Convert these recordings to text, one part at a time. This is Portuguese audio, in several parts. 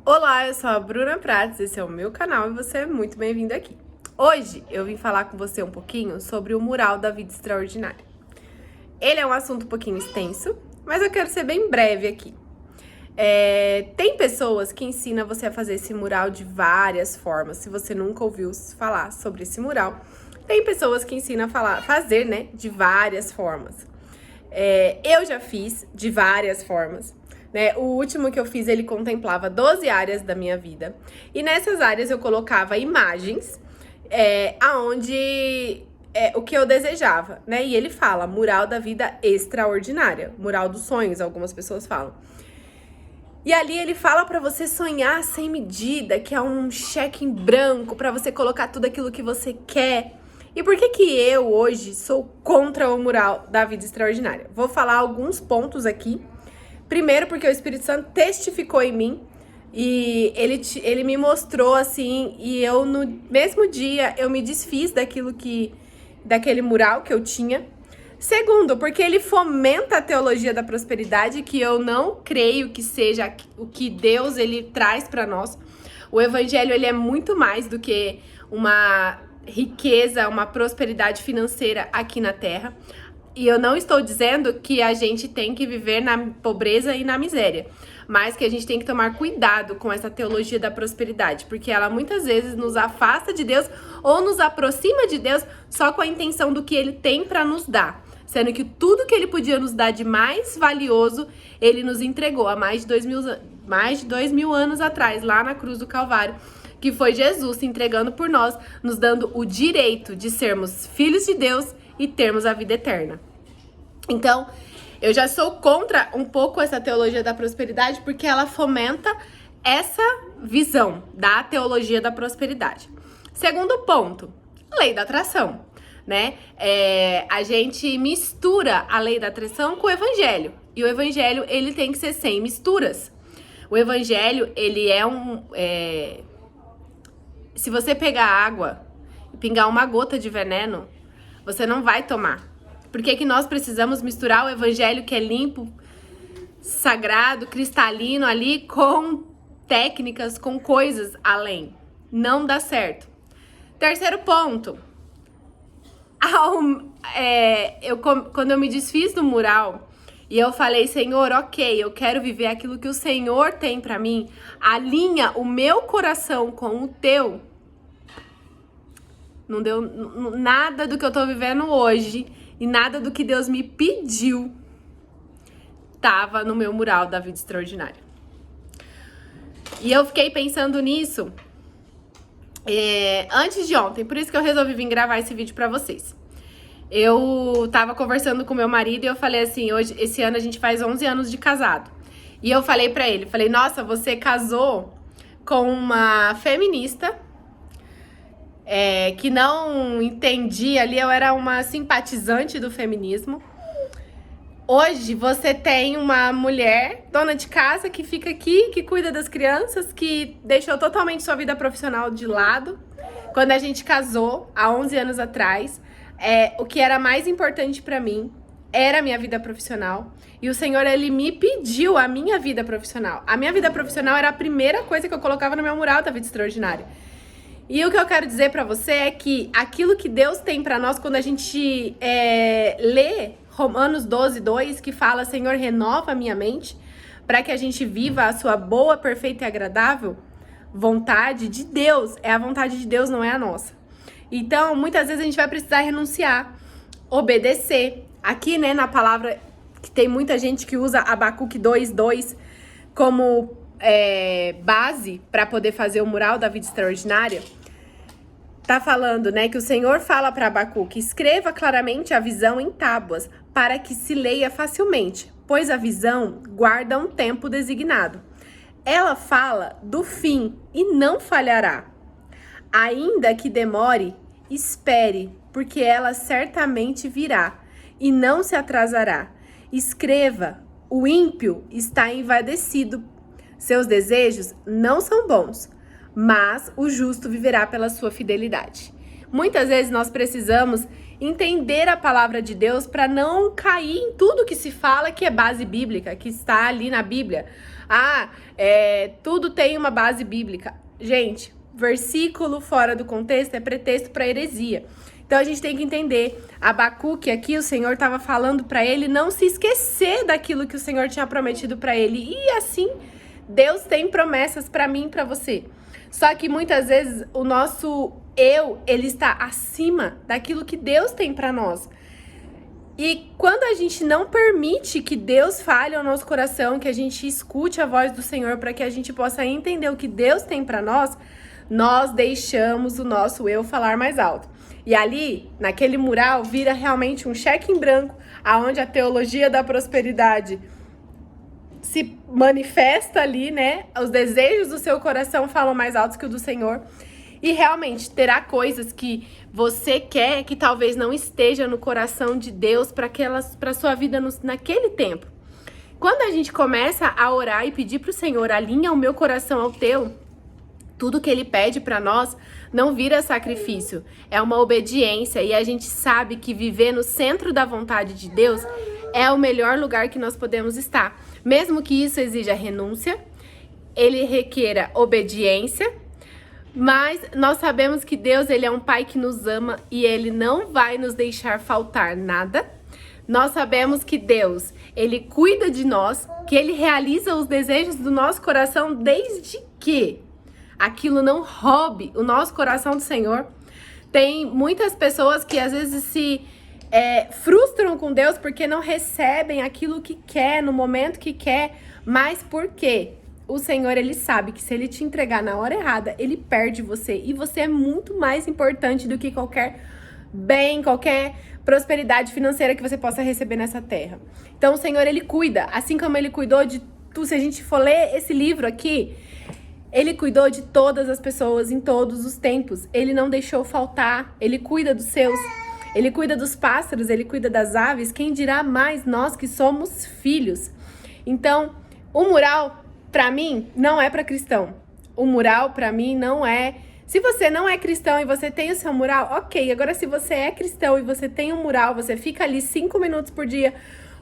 Olá, eu sou a Bruna Prates, esse é o meu canal e você é muito bem-vindo aqui. Hoje eu vim falar com você um pouquinho sobre o mural da vida extraordinária. Ele é um assunto um pouquinho extenso, mas eu quero ser bem breve aqui. Tem pessoas que ensinam você a fazer esse mural de várias formas. Se você nunca ouviu falar sobre esse mural, tem pessoas que ensinam a fazer, né, de várias formas. Eu já fiz de várias formas. O último que eu fiz, ele contemplava 12 áreas da minha vida. E nessas áreas eu colocava imagens aonde o que eu desejava, né? E ele fala, mural da vida extraordinária. Mural dos sonhos, algumas pessoas falam. E ali ele fala pra você sonhar sem medida, que é um cheque em branco pra você colocar tudo aquilo que você quer. E por que eu hoje sou contra o mural da vida extraordinária? Vou falar alguns pontos aqui. Primeiro, porque o Espírito Santo testificou em mim e ele me mostrou assim, e eu no mesmo dia eu me desfiz daquele mural que eu tinha. Segundo, porque ele fomenta a teologia da prosperidade, que eu não creio que seja o que Deus ele traz para nós. O evangelho ele é muito mais do que uma riqueza, uma prosperidade financeira aqui na terra. E eu não estou dizendo que a gente tem que viver na pobreza e na miséria, mas que a gente tem que tomar cuidado com essa teologia da prosperidade, porque ela muitas vezes nos afasta de Deus ou nos aproxima de Deus só com a intenção do que Ele tem para nos dar, sendo que tudo que Ele podia nos dar de mais valioso, Ele nos entregou há mais de 2.000 anos atrás, lá na cruz do Calvário, que foi Jesus se entregando por nós, nos dando o direito de sermos filhos de Deus e termos a vida eterna. Então, eu já sou contra um pouco essa teologia da prosperidade, porque ela fomenta essa visão da teologia da prosperidade. Segundo ponto, lei da atração, né? A gente mistura a lei da atração com o evangelho. E o evangelho, ele tem que ser sem misturas. O evangelho, ele se você pegar água e pingar uma gota de veneno, você não vai tomar. Por que nós precisamos misturar o evangelho que é limpo, sagrado, cristalino ali com técnicas, com coisas além? Não dá certo. Terceiro ponto. Quando eu me desfiz do mural e eu falei, Senhor, ok, eu quero viver aquilo que o Senhor tem pra mim, alinha o meu coração com o teu. Não deu nada do que eu tô vivendo hoje e nada do que Deus me pediu tava no meu mural da vida extraordinária. E eu fiquei pensando nisso antes de ontem, por isso que eu resolvi vir gravar esse vídeo pra vocês. Eu tava conversando com meu marido e eu falei assim, esse ano a gente faz 11 anos de casado. E eu falei pra ele, nossa, você casou com uma feminista que não entendia ali, eu era uma simpatizante do feminismo. Hoje você tem uma mulher, dona de casa, que fica aqui, que cuida das crianças, que deixou totalmente sua vida profissional de lado. Quando a gente casou, há 11 anos atrás, o que era mais importante pra mim era a minha vida profissional. E o Senhor, Ele me pediu a minha vida profissional. A minha vida profissional era a primeira coisa que eu colocava no meu mural da vida extraordinária. E o que eu quero dizer pra você é que aquilo que Deus tem pra nós, quando a gente lê Romanos 12:2, que fala, Senhor, renova a minha mente, pra que a gente viva a sua boa, perfeita e agradável vontade de Deus. É a vontade de Deus, não é a nossa. Então, muitas vezes a gente vai precisar renunciar, obedecer. Aqui, né, na palavra, que tem muita gente que usa Abacuque 2:2 como base para poder fazer o mural da vida extraordinária, tá falando, né, que o Senhor fala para Abacuque, escreva claramente a visão em tábuas, para que se leia facilmente, pois a visão guarda um tempo designado. Ela fala do fim e não falhará. Ainda que demore, espere, porque ela certamente virá e não se atrasará. Escreva, o ímpio está envadecido. Seus desejos não são bons, mas o justo viverá pela sua fidelidade. Muitas vezes nós precisamos entender a palavra de Deus para não cair em tudo que se fala que é base bíblica, que está ali na Bíblia. Tudo tem uma base bíblica. Gente, versículo fora do contexto é pretexto para heresia. Então a gente tem que entender, Abacuque aqui, o Senhor estava falando para ele não se esquecer daquilo que o Senhor tinha prometido para ele. E assim, Deus tem promessas para mim e para você. Só que muitas vezes o nosso ele está acima daquilo que Deus tem para nós. E quando a gente não permite que Deus fale ao nosso coração, que a gente escute a voz do Senhor para que a gente possa entender o que Deus tem para nós, nós deixamos o nosso eu falar mais alto. E ali, naquele mural, vira realmente um cheque em branco, aonde a teologia da prosperidade se manifesta ali, né? Os desejos do seu coração falam mais altos que o do Senhor. E realmente terá coisas que você quer que talvez não esteja no coração de Deus para sua vida naquele tempo. Quando a gente começa a orar e pedir para o Senhor, alinha o meu coração ao teu, tudo que ele pede para nós não vira sacrifício, é uma obediência. E a gente sabe que viver no centro da vontade de Deus é o melhor lugar que nós podemos estar. Mesmo que isso exija renúncia, ele requeira obediência, mas nós sabemos que Deus, ele é um pai que nos ama e ele não vai nos deixar faltar nada. Nós sabemos que Deus, ele cuida de nós, que ele realiza os desejos do nosso coração desde que aquilo não roube o nosso coração do Senhor. Tem muitas pessoas que às vezes se frustram com Deus porque não recebem aquilo que quer, no momento que quer, mas por quê? O Senhor, ele sabe que se ele te entregar na hora errada, ele perde você. E você é muito mais importante do que qualquer bem, qualquer prosperidade financeira que você possa receber nessa terra. Então o Senhor, ele cuida, assim como ele cuidou de tu. Se a gente for ler esse livro aqui, ele cuidou de todas as pessoas em todos os tempos. Ele não deixou faltar, ele cuida dos seus. Ele cuida dos pássaros, ele cuida das aves. Quem dirá mais nós que somos filhos? Então, o mural, para mim, não é para cristão. O mural, para mim, não é... Se você não é cristão e você tem o seu mural, ok. Agora, se você é cristão e você tem um mural, você fica ali 5 minutos por dia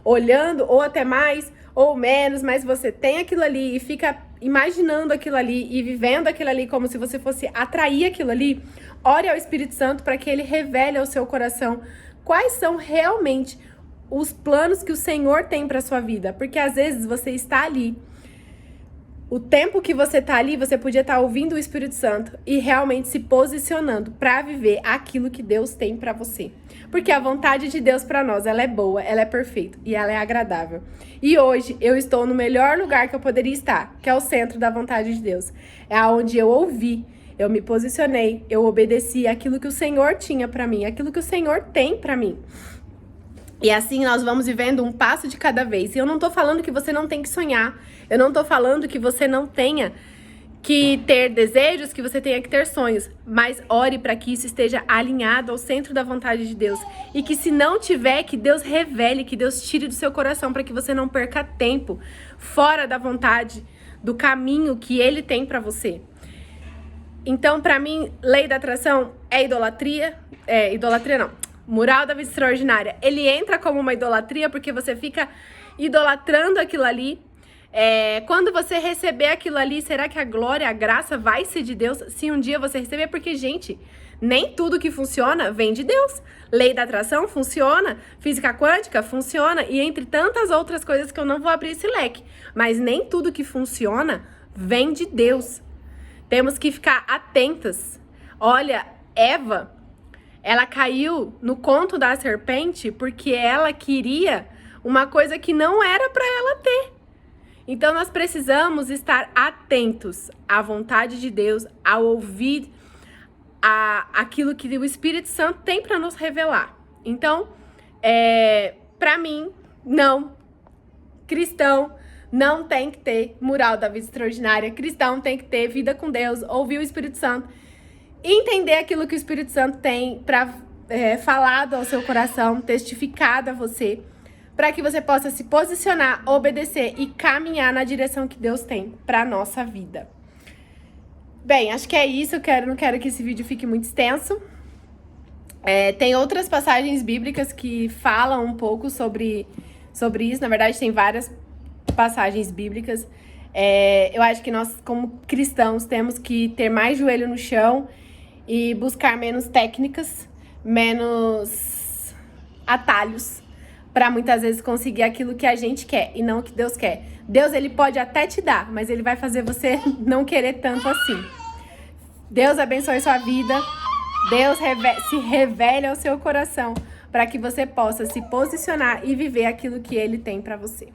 olhando, ou até mais, ou menos, mas você tem aquilo ali e fica imaginando aquilo ali e vivendo aquilo ali como se você fosse atrair aquilo ali, ore ao Espírito Santo para que ele revele ao seu coração quais são realmente os planos que o Senhor tem para sua vida. Porque às vezes você está ali, o tempo que você está ali, você podia estar ouvindo o Espírito Santo e realmente se posicionando para viver aquilo que Deus tem para você. Porque a vontade de Deus para nós, ela é boa, ela é perfeita e ela é agradável. E hoje eu estou no melhor lugar que eu poderia estar, que é o centro da vontade de Deus. É onde eu ouvi, eu me posicionei, eu obedeci aquilo que o Senhor tinha para mim, aquilo que o Senhor tem para mim. E assim nós vamos vivendo um passo de cada vez. E eu não tô falando que você não tem que sonhar. Eu não tô falando que você não tenha que ter desejos, que você tenha que ter sonhos. Mas ore para que isso esteja alinhado ao centro da vontade de Deus. E que se não tiver, que Deus revele, que Deus tire do seu coração para que você não perca tempo fora da vontade, do caminho que Ele tem para você. Então, para mim, lei da atração é idolatria. Idolatria não. Mural da vida extraordinária, ele entra como uma idolatria porque você fica idolatrando aquilo ali. Quando você receber aquilo ali, será que a glória, a graça vai ser de Deus? Se um dia você receber, porque, gente, nem tudo que funciona vem de Deus. Lei da atração funciona, física quântica funciona, e entre tantas outras coisas que eu não vou abrir esse leque. Mas nem tudo que funciona vem de Deus. Temos que ficar atentas. Olha, Eva, ela caiu no conto da serpente porque ela queria uma coisa que não era para ela ter. Então nós precisamos estar atentos à vontade de Deus, ao ouvir aquilo que o Espírito Santo tem para nos revelar. Então, para mim, não. Cristão não tem que ter mural da vida extraordinária. Cristão tem que ter vida com Deus, ouvir o Espírito Santo. Entender aquilo que o Espírito Santo tem para falado ao seu coração, testificado a você, para que você possa se posicionar, obedecer e caminhar na direção que Deus tem para nossa vida. Bem, acho que é isso. Não quero que esse vídeo fique muito extenso. Tem outras passagens bíblicas que falam um pouco sobre isso. Na verdade, tem várias passagens bíblicas. Eu acho que nós, como cristãos, temos que ter mais joelho no chão e buscar menos técnicas, menos atalhos, para muitas vezes conseguir aquilo que a gente quer e não o que Deus quer. Deus, ele pode até te dar, mas ele vai fazer você não querer tanto assim. Deus abençoe sua vida. Deus se revele ao seu coração para que você possa se posicionar e viver aquilo que ele tem para você.